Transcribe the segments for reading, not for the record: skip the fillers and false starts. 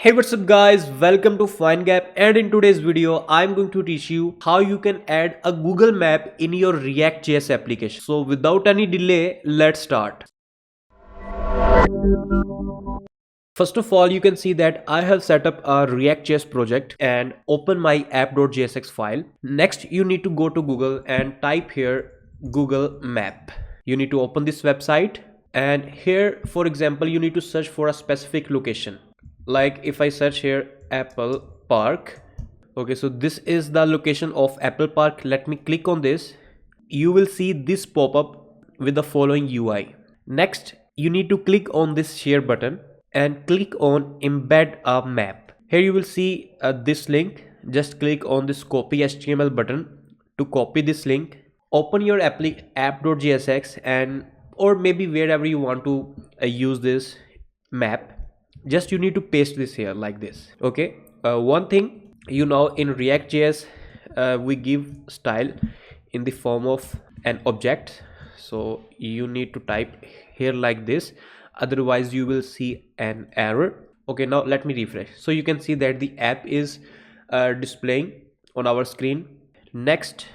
Hey, what's up guys, welcome to FindGap, and in today's video I'm going to teach you how you can add a Google map in your React.js application. So without any delay, let's start. First of all, you can see that I have set up a React.js project and open my app.jsx file. Next, you need to go to Google and type here Google Map. You need to open this website, and here, for example, you need to search for a specific location. Like if I search here Apple Park. Okay, so this is the location of Apple Park. Let me click on this. You will see this pop up with the following UI. Next, you need to click on this share button and click on embed a map. Here you will see this link. Just click on this copy HTML button to copy this link. Open your app.jsx and or maybe wherever you want to use this map. Just you need to paste this here like this. Okay, one thing, in React.js we give style in the form of an object, so you need to type here like this, otherwise you will see an error. Okay, now let me refresh. So you can see that the app is displaying on our screen. Next,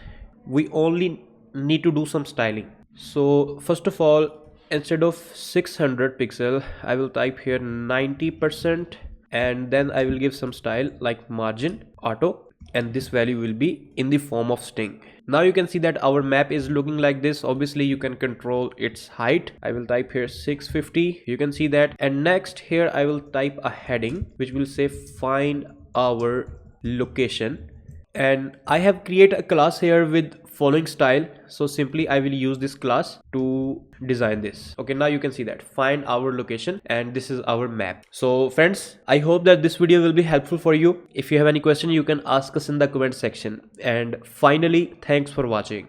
we only need to do some styling. So first of all, instead of 600 pixel, I will type here 90%, and then I will give some style like margin auto, and this value will be in the form of string. Now you can see that our map is looking like this. Obviously you can control its height. I will type here 650. You can see that. And next, here I will type a heading which will say find our location, and I have created a class here with following style. So simply I will use this class to design this. Okay, now you can see that find our location, and this is our map. So friends, I hope that this video will be helpful for you. If you have any question, you can ask us in the comment section. And finally, thanks for watching.